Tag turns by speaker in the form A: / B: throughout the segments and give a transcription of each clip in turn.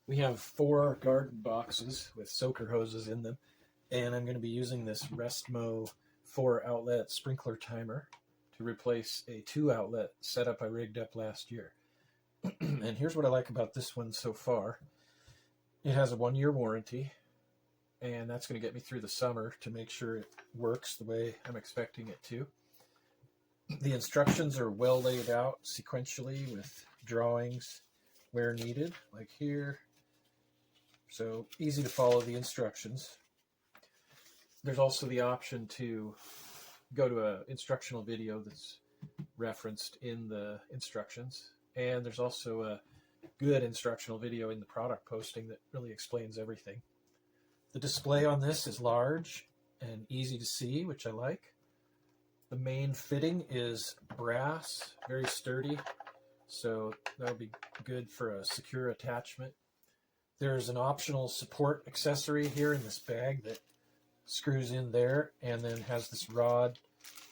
A: We have 4 garden boxes with soaker hoses in them, and I'm going to be using this RESTMO 4-outlet sprinkler timer to replace a 2-outlet setup I rigged up last year. And here's what I like about this one so far. It has a 1-year warranty, and that's going to get me through the summer to make sure it works the way I'm expecting it to. The instructions are well laid out sequentially with drawings where needed, like here. So easy to follow the instructions. There's also the option to go to an instructional video that's referenced in the instructions. And there's also a good instructional video in the product posting that really explains everything. The display on this is large and easy to see, which I like. The main fitting is brass, very sturdy, so that'll be good for a secure attachment. There's an optional support accessory here in this bag that screws in there and then has this rod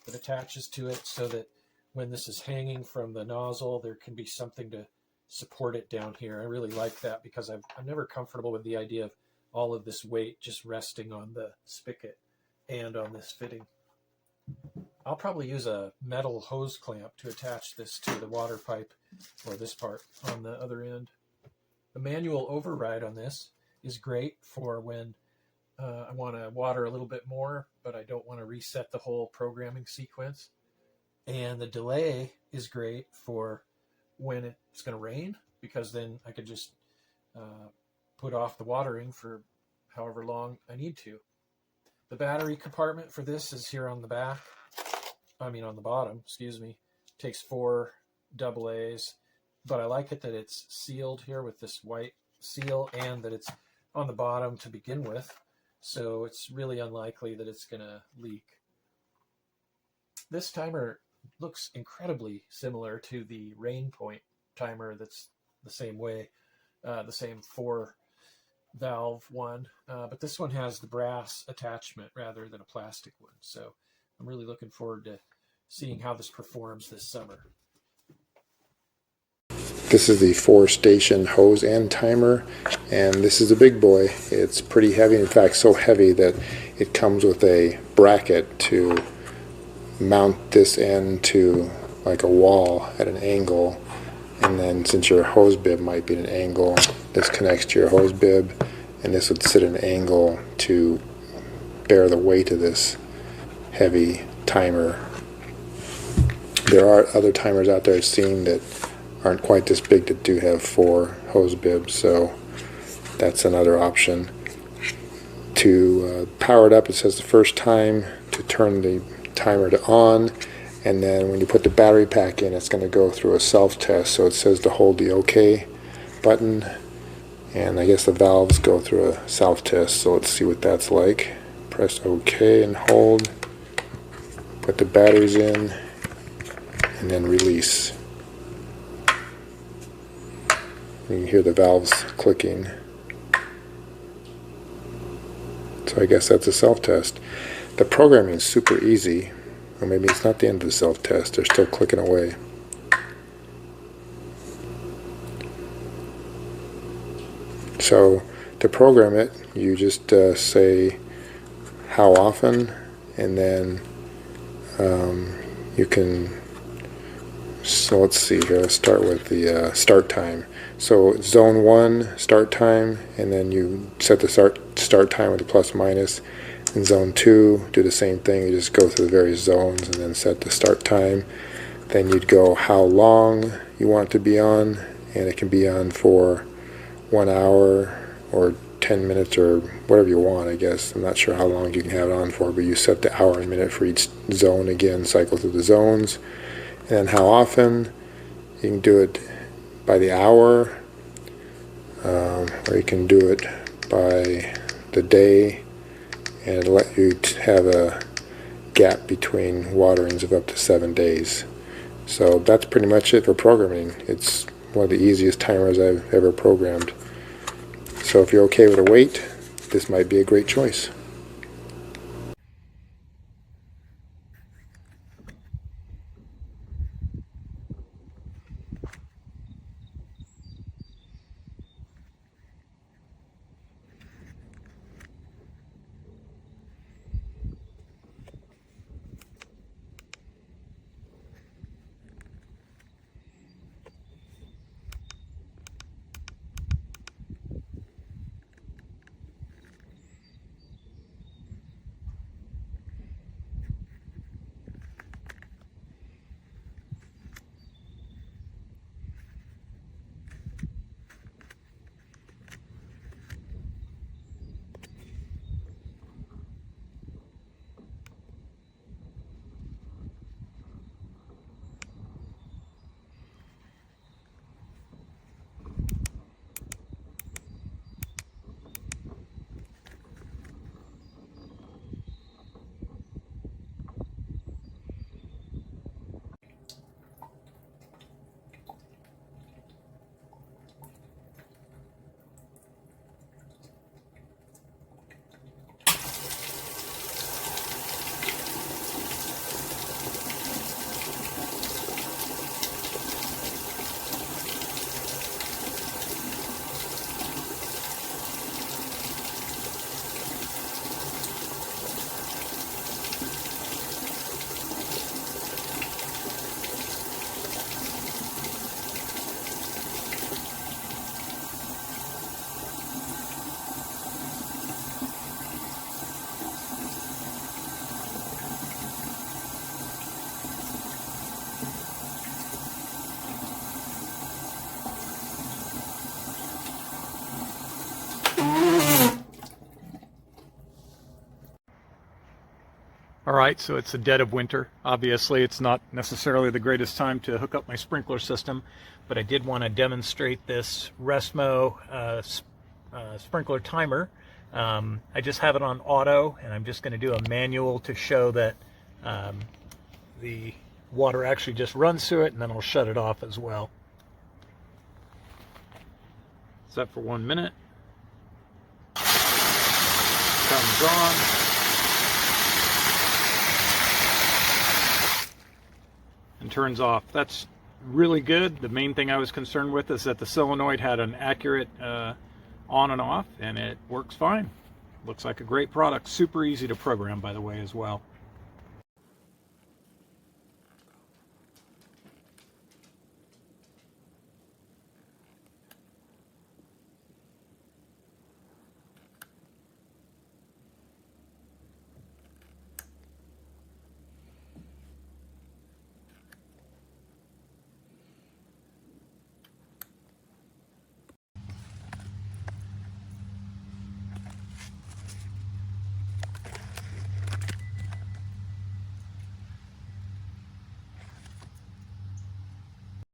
A: that attaches to it so that when this is hanging from the nozzle, there can be something to support it down here. I really like that because I'm never comfortable with the idea of all of this weight just resting on the spigot and on this fitting. I'll probably use a metal hose clamp to attach this to the water pipe, or this part on the other end. The manual override on this is great for when I want to water a little bit more, but I don't want to reset the whole programming sequence. And the delay is great for when it's going to rain, because then I could just put off the watering for however long I need to. The battery compartment for this is here on the back. On the bottom, excuse me. Takes 4 AA's, but I like it that it's sealed here with this white seal and that it's on the bottom to begin with, so it's really unlikely that it's going to leak. This timer looks incredibly similar to the Rain Point timer that's the same way, the same 4-valve one, but this one has the brass attachment rather than a plastic one, so I'm really looking forward to seeing how this performs this summer.
B: This is the 4-station hose and timer, and this is a big boy. It's pretty heavy, in fact so heavy that it comes with a bracket to mount this end to like a wall at an angle, and then since your hose bib might be at an angle, this connects to your hose bib, and this would sit at an angle to bear the weight of this heavy timer. There are other timers out there I've seen that aren't quite this big that do have 4 hose bibs, so that's another option. To power it up, it says the first time to turn the timer to on, and then when you put the battery pack in, it's going to go through a self-test, so it says to hold the OK button, and I guess the valves go through a self-test, so let's see what that's like. Press OK and hold, put the batteries in, and then release. You can hear the valves clicking. So I guess that's a self-test. The programming is super easy, or maybe it's not the end of the self-test, they're still clicking away. So to program it, you just say how often, and then you can, so let's see here, let's start with the start time. So zone 1 start time, and then you set the start time with the plus minus. In zone 2, do the same thing, you just go through the various zones and then set the start time. Then you'd go how long you want it to be on, and it can be on for 1 hour or 10 minutes or whatever you want, I guess. I'm not sure how long you can have it on for, but you set the hour and minute for each zone again, cycle through the zones. And then how often, you can do it by the hour, or you can do it by the day, and it'll let you have a gap between waterings of up to 7 days. So that's pretty much it for programming. It's one of the easiest timers I've ever programmed. So if you're okay with a weight, this might be a great choice.
C: All right, so it's the dead of winter. Obviously, it's not necessarily the greatest time to hook up my sprinkler system, but I did want to demonstrate this RESTMO sprinkler timer. I just have it on auto, and I'm just going to do a manual to show that the water actually just runs through it, and then I'll shut it off as well. Set for 1 minute. Comes on. And turns off. That's really good. The main thing I was concerned with is that the solenoid had an accurate on and off, and it works fine. Looks like a great product. Super easy to program, by the way, as well.